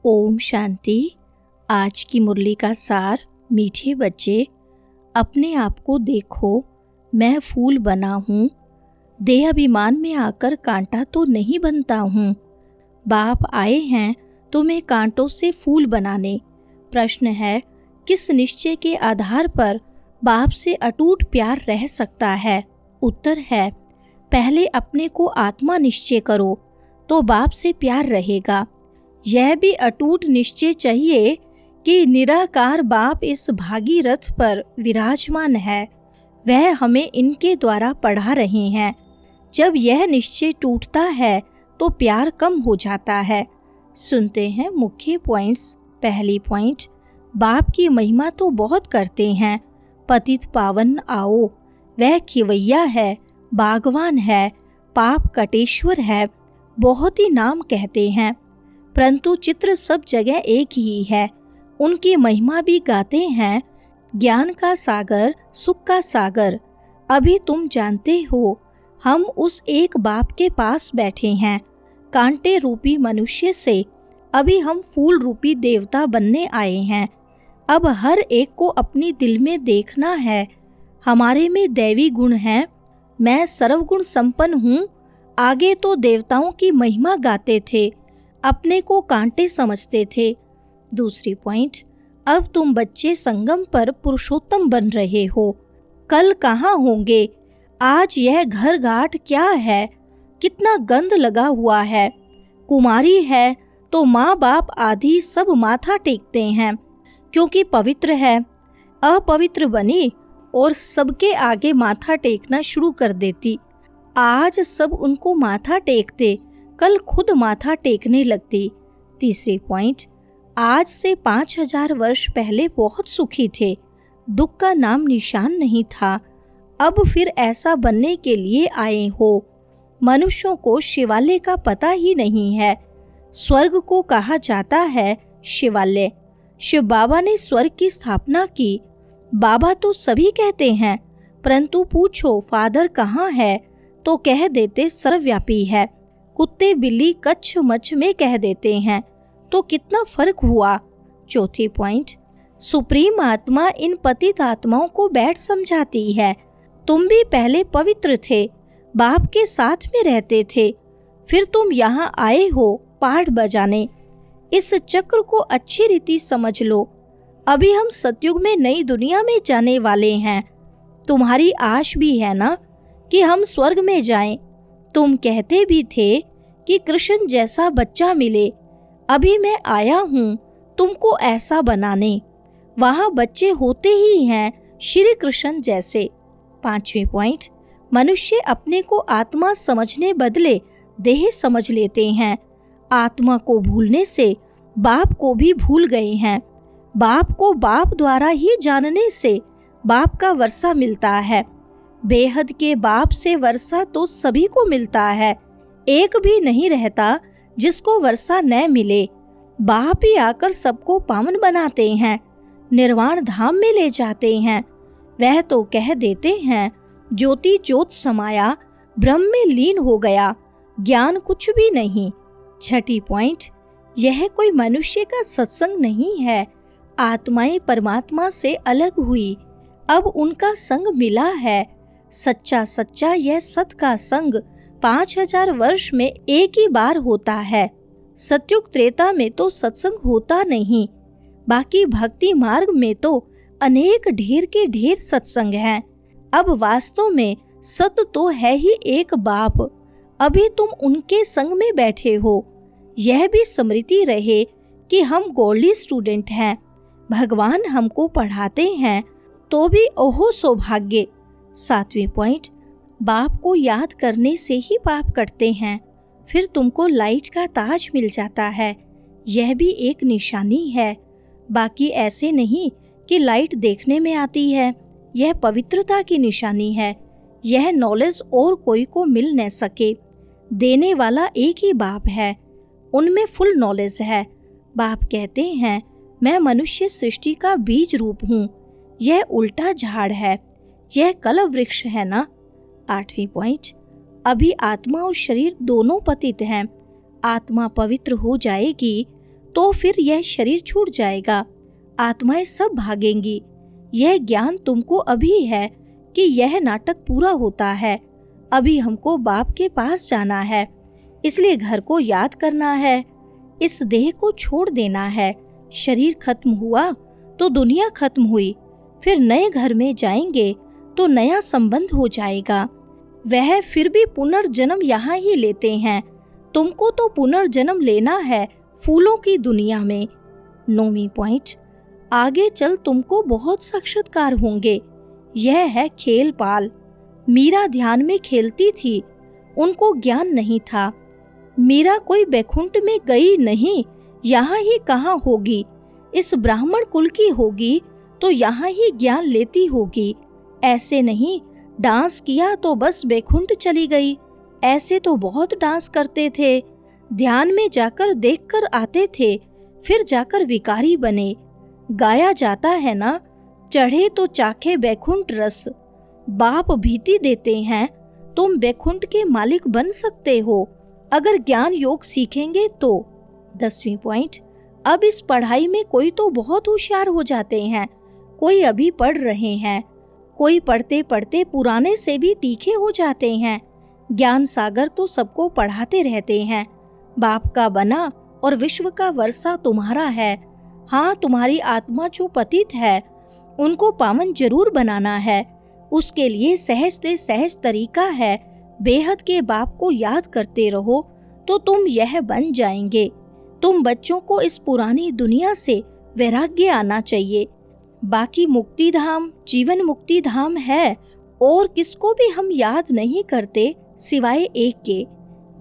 ओम शांति। आज की मुरली का सार। मीठे बच्चे, अपने आप को देखो, मैं फूल बना हूँ। देह अभिमान में आकर कांटा तो नहीं बनता हूँ। बाप आए हैं तुम्हें कांटों से फूल बनाने। प्रश्न है, किस निश्चय के आधार पर बाप से अटूट प्यार रह सकता है? उत्तर है, पहले अपने को आत्मा निश्चय करो तो बाप से प्यार रहेगा। यह भी अटूट निश्चय चाहिए कि निराकार बाप इस भागीरथ पर विराजमान है, वह हमें इनके द्वारा पढ़ा रहे हैं। जब यह निश्चय टूटता है तो प्यार कम हो जाता है। सुनते हैं मुख्य पॉइंट्स। पहली पॉइंट, बाप की महिमा तो बहुत करते हैं। पतित पावन आओ, वह खिवैया है, बागवान है, पाप कटेश्वर है, बहुत ही नाम कहते हैं, परंतु चित्र सब जगह एक ही है। उनकी महिमा भी गाते हैं, ज्ञान का सागर, सुख का सागर। अभी तुम जानते हो, हम उस एक बाप के पास बैठे हैं। कांटे रूपी मनुष्य से अभी हम फूल रूपी देवता बनने आए हैं। अब हर एक को अपनी दिल में देखना है, हमारे में दैवी गुण है। मैं सर्वगुण संपन्न हूँ। आगे तो देवताओं की महिमा गाते थे, अपने को कांटे समझते थे। दूसरी पॉइंट, अब तुम बच्चे संगम पर पुरुषोत्तम बन रहे हो। कल कहाँ होंगे? आज यह घर घाट क्या है? कितना गंद लगा हुआ है। कुमारी है तो माँ बाप आदि सब माथा टेकते हैं क्योंकि पवित्र है। अपवित्र बनी और सबके आगे माथा टेकना शुरू कर देती। आज सब उनको माथा टेकते, कल खुद माथा टेकने लगती। तीसरी पॉइंट, आज से 5000 वर्ष पहले बहुत सुखी थे, दुख का नाम निशान नहीं था। अब फिर ऐसा बनने के लिए आए हो। मनुष्यों को शिवालय का पता ही नहीं है। स्वर्ग को कहा जाता है शिवालय। शिव बाबा ने स्वर्ग की स्थापना की। बाबा तो सभी कहते हैं, परंतु पूछो फादर कहाँ है तो कह देते सर्वव्यापी है। कुत्ते बिल्ली कच्छ मच्छ में कह देते हैं, तो कितना फर्क हुआ। चौथी पॉइंट, सुप्रीम आत्मा इन पतित आत्माओं को बैठ समझाती है। तुम भी पहले पवित्र थे, बाप के साथ में रहते थे, फिर तुम यहाँ आए हो पाठ बजाने। इस चक्र को अच्छी रीति समझ लो। अभी हम सतयुग में नई दुनिया में जाने वाले हैं। तुम्हारी आश भी है ना कि हम स्वर्ग में जाएं। तुम कहते भी थे कि कृष्ण जैसा बच्चा मिले। अभी मैं आया हूँ तुमको ऐसा बनाने। वहाँ बच्चे होते ही हैं श्री कृष्ण जैसे। पांचवें पॉइंट, मनुष्य अपने को आत्मा समझने बदले देह समझ लेते हैं। आत्मा को भूलने से बाप को भी भूल गए हैं। बाप को बाप द्वारा ही जानने से बाप का वर्षा मिलता है। बेहद के बाप से वर्षा तो सभी को मिलता है। एक भी नहीं रहता जिसको वर्षा न मिले। बाप ही आकर सबको पावन बनाते हैं, निर्वाण धाम में ले जाते हैं। वह तो कह देते हैं, ज्योति ज्योत समाया, ब्रह्म में लीन हो गया, ज्ञान कुछ भी नहीं। छठी पॉइंट, यह कोई मनुष्य का सत्संग नहीं है। आत्माएं परमात्मा से अलग हुई, अब उनका संग मिला है। सच्चा सच्चा यह सत का संग 5000 वर्ष में एक ही बार होता है। सतयुग त्रेता में तो सत्संग होता नहीं। बाकी भक्ति मार्ग में तो अनेक ढेर के ढेर सत्संग हैं। अब वास्तव में सत तो है ही एक बाप। अभी तुम उनके संग में बैठे हो। यह भी स्मृति रहे कि हम गोल्डी स्टूडेंट हैं। भगवान हमको पढ़ाते हैं तो भी ओहो सौभाग्य। सातवीं पॉइंट, बाप को याद करने से ही पाप कटते हैं, फिर तुमको लाइट का ताज मिल जाता है। यह भी एक निशानी है। बाकी ऐसे नहीं कि लाइट देखने में आती है, यह पवित्रता की निशानी है। यह नॉलेज और कोई को मिल न सके। देने वाला एक ही बाप है, उनमें फुल नॉलेज है। बाप कहते हैं, मैं मनुष्य सृष्टि का बीज रूप हूँ। यह उल्टा झाड़ है, यह कलव वृक्ष है ना। आठवीं पॉइंट, अभी आत्मा और शरीर दोनों पतित हैं। आत्मा पवित्र हो जाएगी तो फिर यह शरीर छूट जाएगा, आत्माएं सब भागेंगी। यह ज्ञान तुमको अभी है कि यह नाटक पूरा होता है। अभी हमको बाप के पास जाना है, इसलिए घर को याद करना है। इस देह को छोड़ देना है। शरीर खत्म हुआ तो दुनिया खत्म हुई। फिर नए घर में जाएंगे तो नया संबंध हो जाएगा। वह फिर भी पुनर्जन्म यहाँ ही लेते हैं। तुमको तो पुनर्जन्म लेना है फूलों की दुनिया में। 9वीं पॉइंट, आगे चल तुमको बहुत साक्षात्कार होंगे। यह है खेल पाल। मीरा ध्यान में खेलती थी, उनको ज्ञान नहीं था। मीरा कोई बैकुंठ में गई नहीं, यहाँ ही कहाँ होगी। इस ब्राह्मण कुल की होगी तो यहाँ ही ज्ञान लेती होगी। ऐसे नहीं डांस किया तो बस बैकुंठ चली गई। ऐसे तो बहुत डांस करते थे, ध्यान में जाकर देखकर आते थे, फिर जाकर विकारी बने। गाया जाता है ना, चढ़े तो चाखे बैकुंठ रस। बाप भीति देते हैं, तुम बैकुंठ के मालिक बन सकते हो अगर ज्ञान योग सीखेंगे तो। 10वीं पॉइंट, अब इस पढ़ाई में कोई तो बहुत होशियार हो जाते हैं, कोई अभी पढ़ रहे हैं, कोई पढ़ते पढ़ते पुराने से भी तीखे हो जाते हैं। ज्ञान सागर तो सबको पढ़ाते रहते हैं। बाप का बना और विश्व का वर्षा तुम्हारा है। हाँ, तुम्हारी आत्मा जो पतित है उनको पावन जरूर बनाना है। उसके लिए सहज से सहज तरीका है, बेहद के बाप को याद करते रहो तो तुम यह बन जाएंगे। तुम बच्चों को इस पुरानी दुनिया से वैराग्य आना चाहिए। बाकी मुक्ति धाम जीवन मुक्ति धाम है और किसको भी हम याद नहीं करते सिवाय एक के।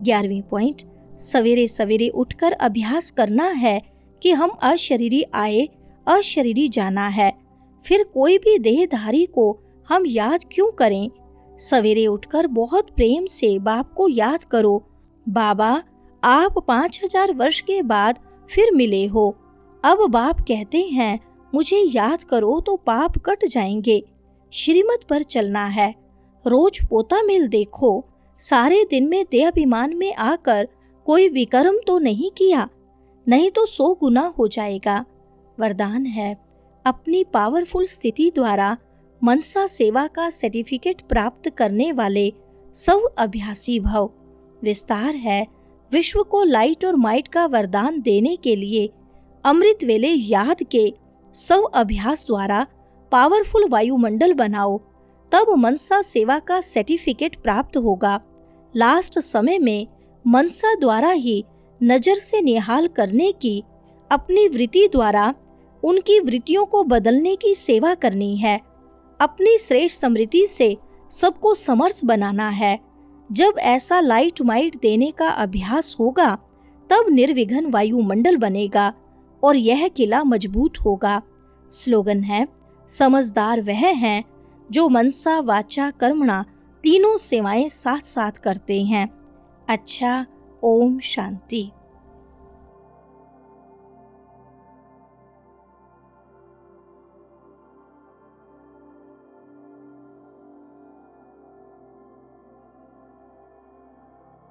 11वीं पॉइंट, सवेरे सवेरे उठकर अभ्यास करना है कि हम अशरीरी आए, अशरीरी जाना है। फिर कोई भी देहधारी को हम याद क्यों करें। सवेरे उठकर बहुत प्रेम से बाप को याद करो। बाबा, आप 5000 वर्ष के बाद फिर मिले हो। अब बाप कहते हैं मुझे याद करो तो पाप कट जाएंगे। श्रीमत पर चलना है। रोज पोता मिल देखो। सारे दिन में देहाभिमान में आकर कोई विकर्म तो नहीं किया, नहीं तो 100 गुना हो जाएगा। वरदान है, अपनी पावरफुल स्थिति द्वारा मनसा सेवा का सर्टिफिकेट प्राप्त करने वाले सब अभ्यासी भव। विस्तार है, विश्व को लाइट और माइट का वरदान देने के लिए अमृत वेले याद के सब अभ्यास द्वारा पावरफुल वायुमंडल बनाओ, तब मनसा सेवा का सर्टिफिकेट प्राप्त होगा। लास्ट समय में मनसा द्वारा ही नजर से निहाल करने की, अपनी वृत्ति द्वारा उनकी वृत्तियों को बदलने की सेवा करनी है। अपनी श्रेष्ठ स्मृति से सबको समर्थ बनाना है। जब ऐसा लाइट माइट देने का अभ्यास होगा तब निर्विघ्न वायुमंडल बनेगा और यह किला मजबूत होगा। स्लोगन है, समझदार वह हैं जो मनसा वाचा कर्मणा तीनों सेवाएं साथ साथ करते हैं। अच्छा, ओम शांति।